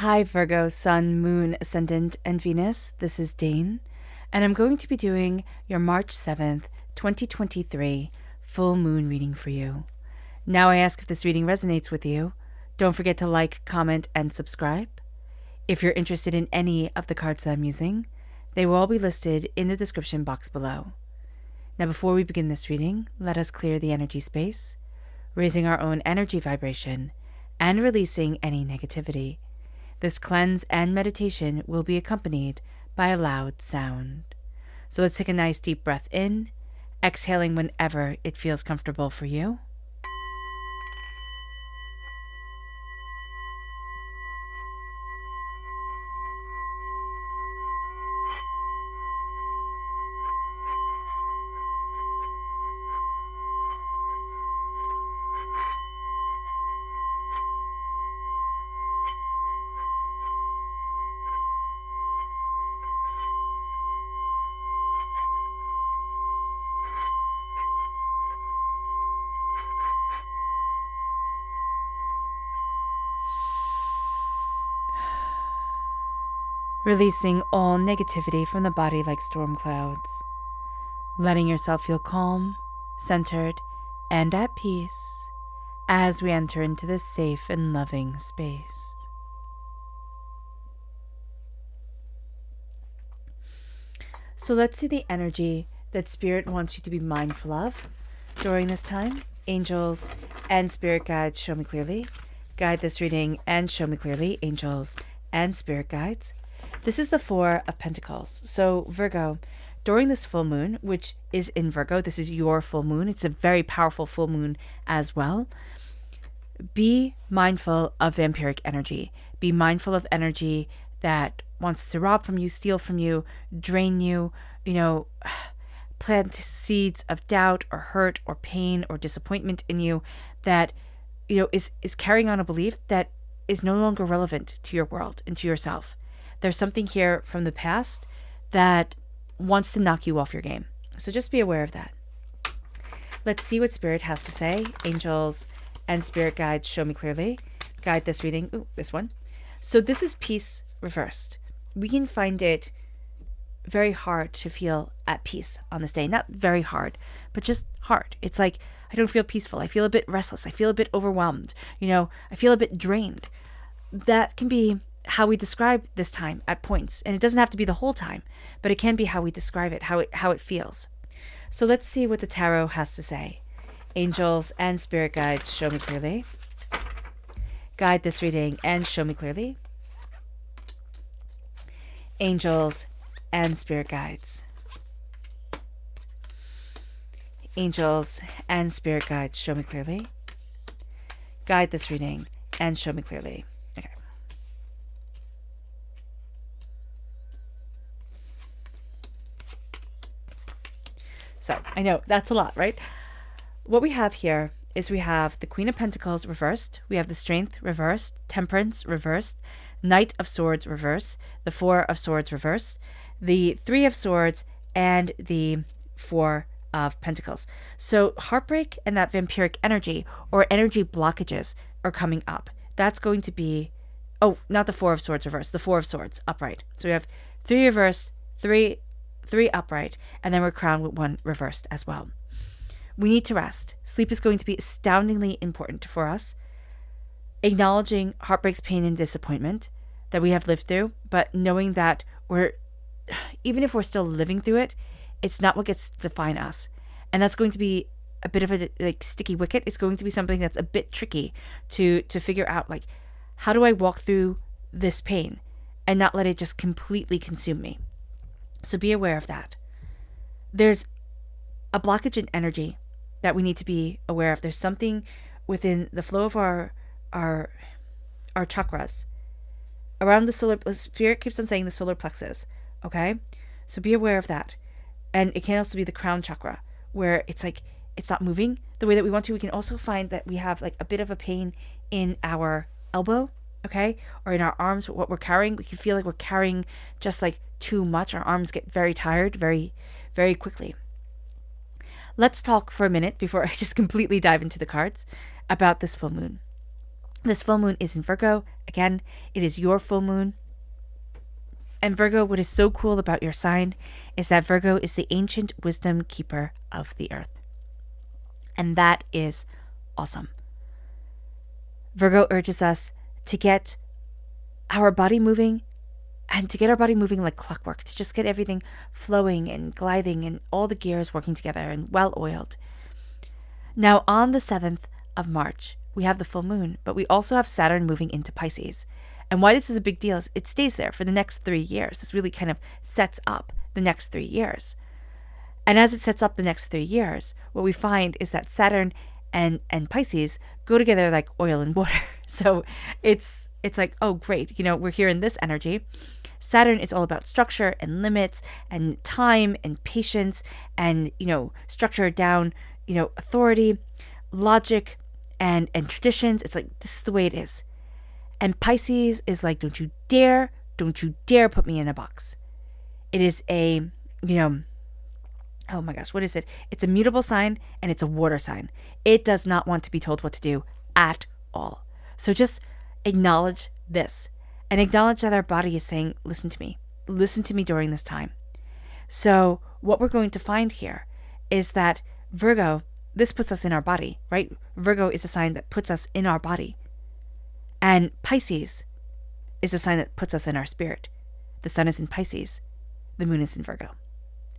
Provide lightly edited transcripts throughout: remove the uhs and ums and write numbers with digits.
Hi Virgo, Sun, Moon, Ascendant, and Venus. This is Dane, and I'm going to be doing your March 7th, 2023 full moon reading for you. Now I ask if this reading resonates with you. Don't forget to like, comment, and subscribe. If you're interested in any of the cards that I'm using, they will all be listed in the description box below. Now before we begin this reading, let us clear the energy space, raising our own energy vibration and releasing any negativity. This cleanse and meditation will be accompanied by a loud sound. So let's take a nice deep breath in, exhaling whenever it feels comfortable for you. Releasing all negativity from the body like storm clouds. Letting yourself feel calm, centered, and at peace as we enter into this safe and loving space. So let's see the energy that Spirit wants you to be mindful of during this time. Angels and Spirit guides, show me clearly. Guide this reading and show me clearly, angels and Spirit guides. This is the Four of Pentacles. So Virgo, during this full moon, which is in Virgo, this is your full moon. It's a very powerful full moon as well. Be mindful of vampiric energy. Be mindful of energy that wants to rob from you, steal from you, drain you, plant seeds of doubt or hurt or pain or disappointment in you that, is carrying on a belief that is no longer relevant to your world and to yourself. There's something here from the past that wants to knock you off your game. So just be aware of that. Let's see what Spirit has to say. Angels and Spirit guides, show me clearly. Guide this reading. Ooh, this one. So this is peace reversed. We can find it very hard to feel at peace on this day. Not very hard, but just hard. It's like, I don't feel peaceful. I feel a bit restless. I feel a bit overwhelmed. I feel a bit drained. That can be how we describe this time at points. And it doesn't have to be the whole time, but it can be how we describe it, how it feels. So let's see what the tarot has to say. Angels and Spirit guides, show me clearly. Guide this reading and show me clearly. Angels and Spirit guides. Angels and Spirit guides, show me clearly. Guide this reading and show me clearly. Okay. So I know that's a lot, right? What we have here is we have the Queen of Pentacles reversed. We have the Strength reversed, Temperance reversed, Knight of Swords reversed, the Four of Swords reversed, the Three of Swords, and the Four of Pentacles. So heartbreak and that vampiric energy or energy blockages are coming up. That's going to be, not the Four of Swords reversed, the Four of Swords upright. So we have three reversed, three upright, and then we're crowned with one reversed as well. We need to rest. Sleep is going to be astoundingly important for us. Acknowledging heartbreaks, pain, and disappointment that we have lived through, but knowing that even if we're still living through it, it's not what gets to define us. And that's going to be a bit of a sticky wicket. It's going to be something that's a bit tricky to figure out, how do I walk through this pain and not let it just completely consume me? So be aware of that. There's a blockage in energy that we need to be aware of. There's something within the flow of our chakras around the solar. Spirit keeps on saying the solar plexus. Okay, so be aware of that. And it can also be the crown chakra, where it's not moving the way that we want to. We can also find that we have a bit of a pain in our elbow, okay, or in our arms. What we're carrying, we can feel like we're carrying just too much. Our arms get very tired very, very quickly. Let's talk for a minute before I just completely dive into the cards about this full moon. This full moon is in Virgo. Again, it is your full moon. And Virgo, what is so cool about your sign is that Virgo is the ancient wisdom keeper of the earth. And that is awesome. Virgo urges us to get our body moving, and to get our body moving like clockwork, to just get everything flowing and gliding and all the gears working together and well oiled. Now, on the 7th of March, we have the full moon, but we also have Saturn moving into Pisces. And why this is a big deal is it stays there for the next 3 years. This really kind of sets up the next 3 years. And as it sets up the next 3 years, what we find is that Saturn and Pisces go together like oil and water. So it's like, oh, great, we're here in this energy. Saturn is all about structure and limits and time and patience and, structure down, authority, logic and traditions. It's like, this is the way it is. And Pisces is like, don't you dare put me in a box. It is a, oh my gosh, what is it? It's a mutable sign and it's a water sign. It does not want to be told what to do at all. So just acknowledge this and acknowledge that our body is saying, listen to me during this time. So what we're going to find here is that Virgo, this puts us in our body, right? Virgo is a sign that puts us in our body. And Pisces is a sign that puts us in our spirit. The sun is in Pisces. The moon is in Virgo.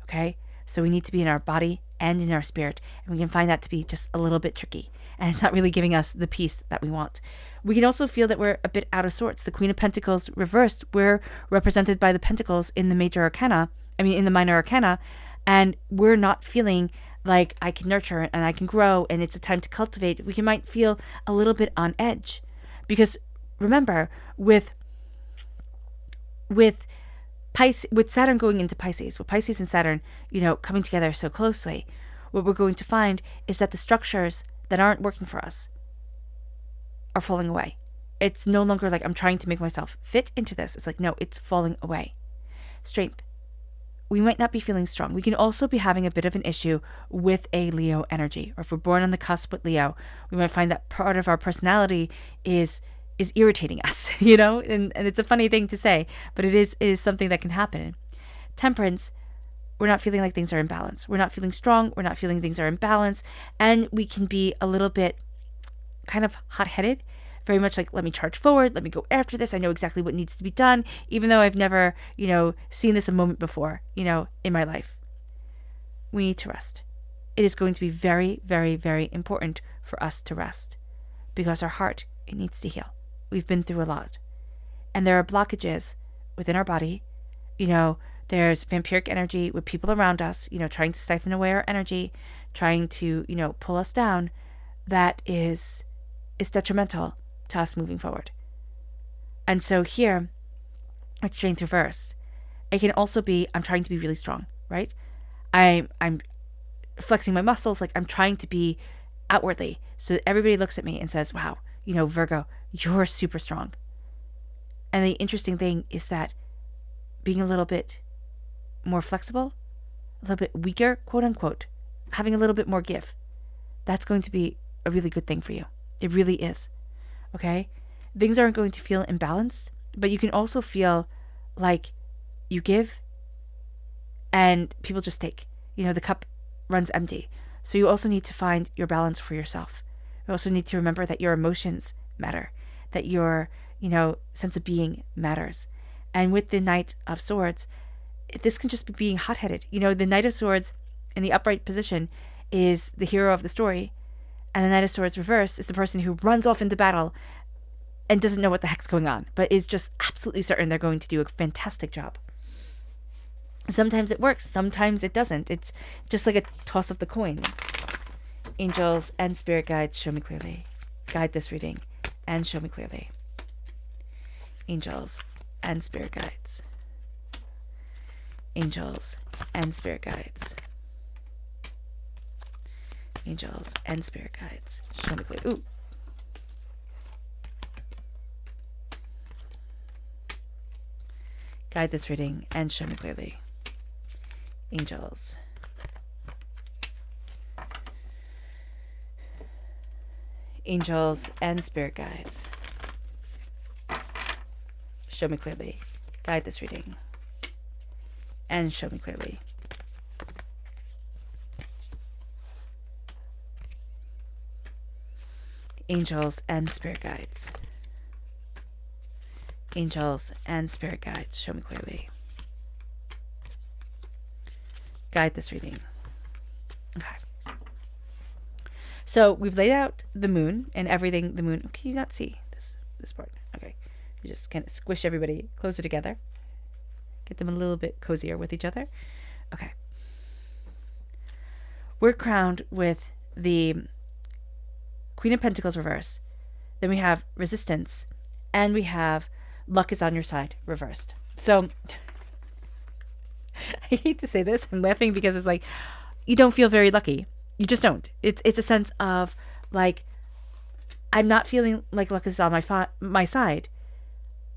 Okay? So we need to be in our body and in our spirit. And we can find that to be just a little bit tricky. And it's not really giving us the peace that we want. We can also feel that we're a bit out of sorts. The Queen of Pentacles reversed, we're represented by the Pentacles in the in the minor arcana. And we're not feeling like I can nurture and I can grow and it's a time to cultivate. We might feel a little bit on edge. Because remember, with Saturn going into Pisces, with Pisces and Saturn, coming together so closely, what we're going to find is that the structures that aren't working for us are falling away. It's no longer like I'm trying to make myself fit into this. It's like, no, it's falling away. Strength. We might not be feeling strong. We can also be having a bit of an issue with a Leo energy. Or if we're born on the cusp with Leo, we might find that part of our personality is irritating us, and it's a funny thing to say, but it is something that can happen. Temperance, we're not feeling like things are in balance. We're not feeling strong. We're not feeling things are in balance. And we can be a little bit kind of hot-headed, very much like, let me charge forward. Let me go after this. I know exactly what needs to be done, even though I've never, seen this a moment before, in my life. We need to rest. It is going to be very, very, very important for us to rest because our heart, it needs to heal. We've been through a lot. And there are blockages within our body. There's vampiric energy with people around us, trying to stifle away our energy, trying to, pull us down. That is detrimental to us moving forward. And so here, it's strength reversed. It can also be, I'm trying to be really strong, right? I'm flexing my muscles, like I'm trying to be outwardly so that everybody looks at me and says, wow, Virgo, you're super strong. And the interesting thing is that being a little bit more flexible, a little bit weaker, quote unquote, having a little bit more give, that's going to be a really good thing for you. It really is. Okay? Things aren't going to feel imbalanced, but you can also feel like you give and people just take. The cup runs empty. So you also need to find your balance for yourself. You also need to remember that your emotions matter, that your, sense of being matters. And with the Knight of Swords, this can just be being hot-headed. The Knight of Swords in the upright position is the hero of the story. And the Knight of Swords reverse is the person who runs off into battle and doesn't know what the heck's going on, but is just absolutely certain they're going to do a fantastic job. Sometimes it works, sometimes it doesn't. It's just like a toss of the coin. Angels and spirit guides, show me clearly. Guide this reading and show me clearly. Angels and spirit guides. Angels and spirit guides. Angels and spirit guides, show me clearly. Ooh. Guide this reading and show me clearly. Angels. Angels and spirit guides. show me clearly. Guide this reading. And show me clearly. Angels and spirit guides. Angels and spirit guides, show me clearly. Guide this reading. Okay. So we've laid out the moon and everything. The moon. Can you not see this part? Okay. You just kind of squish everybody closer together. Get them a little bit cozier with each other. Okay. We're crowned with the Queen of Pentacles reversed. Then we have resistance. And we have luck is on your side reversed. So I hate to say this. I'm laughing because it's like you don't feel very lucky. You just don't. It's a sense of like I'm not feeling like luck is on my side.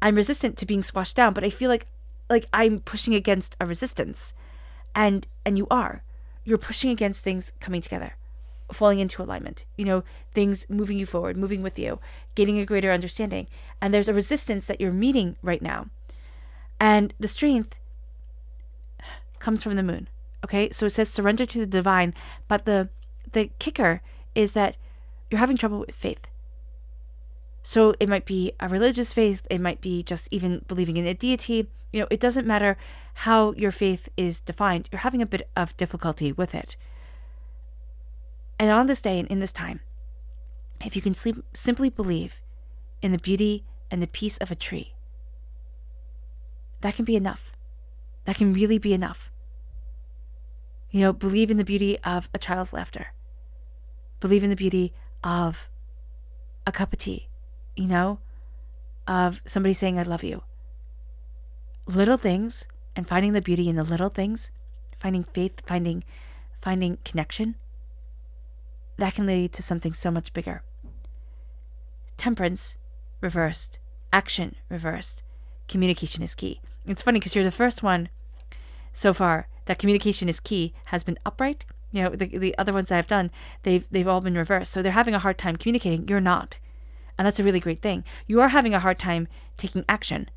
I'm resistant to being squashed down, but I feel like I'm pushing against a resistance. And you are. You're pushing against things coming together, falling into alignment, things moving you forward, moving with you, gaining a greater understanding. And there's a resistance that you're meeting right now. And the strength comes from the moon. Okay, so it says surrender to the divine, but the kicker is that you're having trouble with faith. So it might be a religious faith, it might be just even believing in a deity. It doesn't matter how your faith is defined. You're having a bit of difficulty with it. And on this day and in this time, if you can simply believe in the beauty and the peace of a tree, that can be enough. That can really be enough. Believe in the beauty of a child's laughter. Believe in the beauty of a cup of tea, of somebody saying, I love you. Little things, and finding the beauty in the little things, finding faith, finding connection, that can lead to something so much bigger. Temperance reversed, action reversed, communication is key. It's funny because you're the first one so far that communication is key has been upright. The other ones that I've done, they've all been reversed. So they're having a hard time communicating. You're not. And that's a really great thing. You are having a hard time taking action,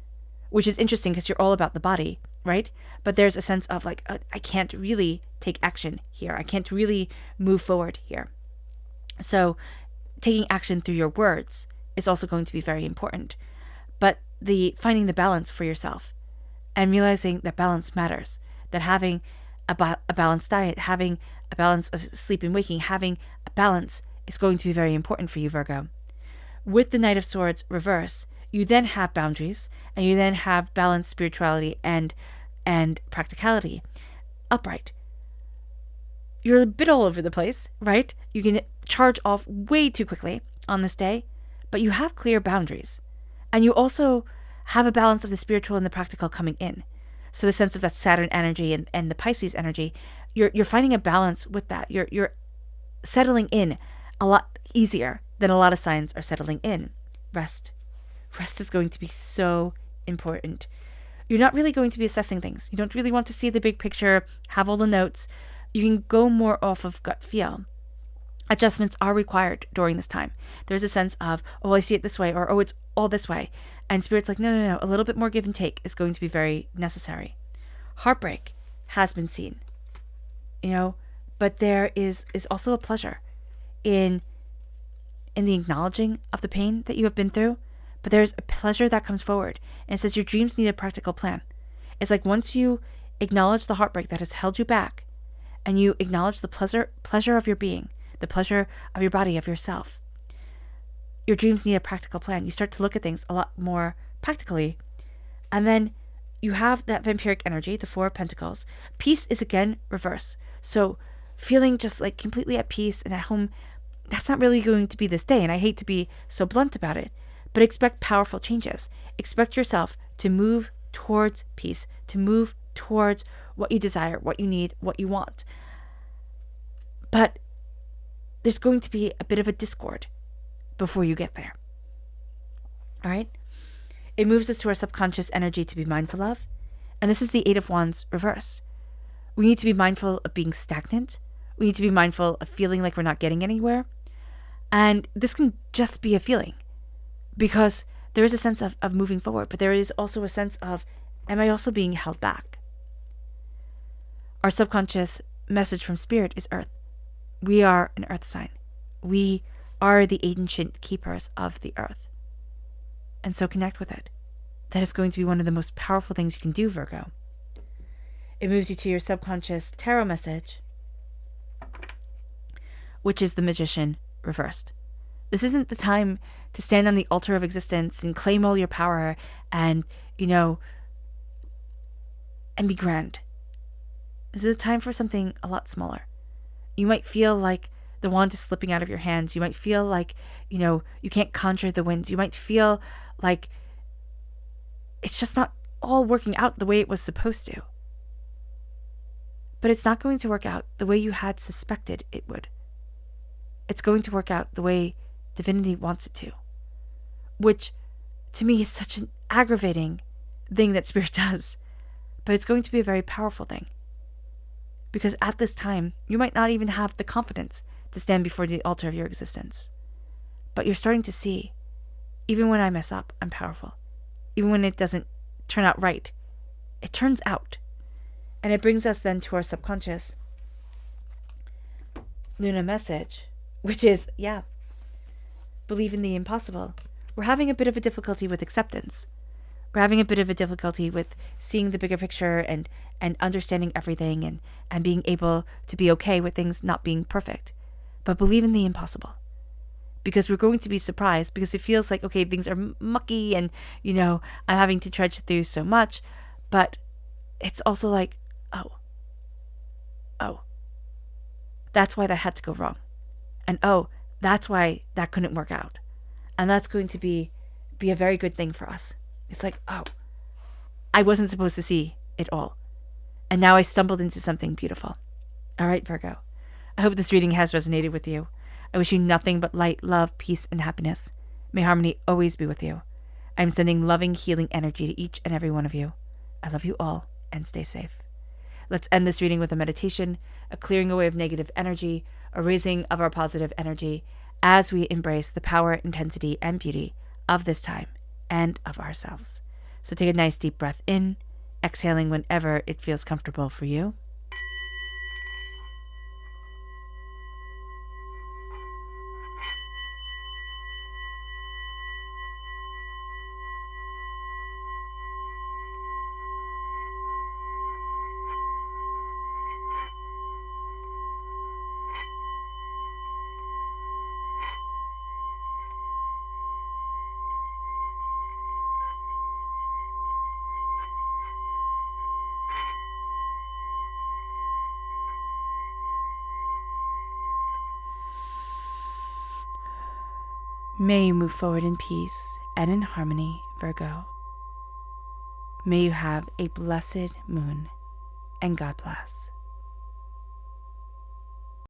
which is interesting because you're all about the body, right? But there's a sense of like, I can't really take action here. I can't really move forward here. So taking action through your words is also going to be very important. But finding the balance for yourself and realizing that balance matters, that having a balanced diet, having a balance of sleep and waking, having a balance is going to be very important for you, Virgo. With the Knight of Swords reverse, you then have boundaries and you then have balanced spirituality and practicality upright. You're a bit all over the place, right? You can charge off way too quickly on this day, but you have clear boundaries. And you also have a balance of the spiritual and the practical coming in. So the sense of that Saturn energy and the Pisces energy, you're finding a balance with that. You're settling in a lot easier than a lot of signs are settling in. Rest is going to be so important. You're not really going to be assessing things. You don't really want to see the big picture, have all the notes. You can go more off of gut feel. Adjustments are required during this time. There's a sense of, oh, I see it this way, or oh, it's all this way. And Spirit's like, no. A little bit more give and take is going to be very necessary. Heartbreak has been seen, but there is also a pleasure in the acknowledging of the pain that you have been through. But there's a pleasure that comes forward. And it says your dreams need a practical plan. It's like once you acknowledge the heartbreak that has held you back, and you acknowledge the pleasure of your being, the pleasure of your body, of yourself, your dreams need a practical plan. You start to look at things a lot more practically. And then you have that vampiric energy, the Four of Pentacles. Peace is again reverse. So feeling just like completely at peace and at home, that's not really going to be this day. And I hate to be so blunt about it, but expect powerful changes. Expect yourself to move towards peace, to move towards what you desire, what you need, what you want. But there's going to be a bit of a discord before you get there. All right? It moves us to our subconscious energy to be mindful of. And this is the Eight of Wands reverse. We need to be mindful of being stagnant. We need to be mindful of feeling like we're not getting anywhere. And this can just be a feeling, because there is a sense of moving forward, but there is also a sense of, am I also being held back? Our subconscious message from Spirit is Earth. We are an Earth sign. We are the ancient keepers of the Earth. And so connect with it. That is going to be one of the most powerful things you can do, Virgo. It moves you to your subconscious tarot message, which is the Magician reversed. This isn't the time to stand on the altar of existence and claim all your power and, and be grand. This is a time for something a lot smaller. You might feel like the wand is slipping out of your hands. You might feel like, you can't conjure the winds. You might feel like it's just not all working out the way it was supposed to. But it's not going to work out the way you had suspected it would. It's going to work out the way divinity wants it to. Which, to me, is such an aggravating thing that Spirit does. But it's going to be a very powerful thing. Because at this time, you might not even have the confidence to stand before the altar of your existence. But you're starting to see, even when I mess up, I'm powerful. Even when it doesn't turn out right, it turns out. And it brings us then to our subconscious Luna message, which is, believe in the impossible. We're having a bit of a difficulty with acceptance. We're having a bit of a difficulty with seeing the bigger picture and understanding everything and being able to be okay with things not being perfect. But believe in the impossible. Because we're going to be surprised, because it feels like, okay, things are mucky and, I'm having to trudge through so much. But it's also like, oh, that's why that had to go wrong. And that's why that couldn't work out. And that's going to be a very good thing for us. It's like, I wasn't supposed to see it all. And now I stumbled into something beautiful. All right, Virgo. I hope this reading has resonated with you. I wish you nothing but light, love, peace, and happiness. May harmony always be with you. I'm sending loving, healing energy to each and every one of you. I love you all, and stay safe. Let's end this reading with a meditation, a clearing away of negative energy, a raising of our positive energy, as we embrace the power, intensity, and beauty of this time and of ourselves. So take a nice deep breath in, exhaling whenever it feels comfortable for you. May you move forward in peace and in harmony, Virgo. May you have a blessed moon, and God bless.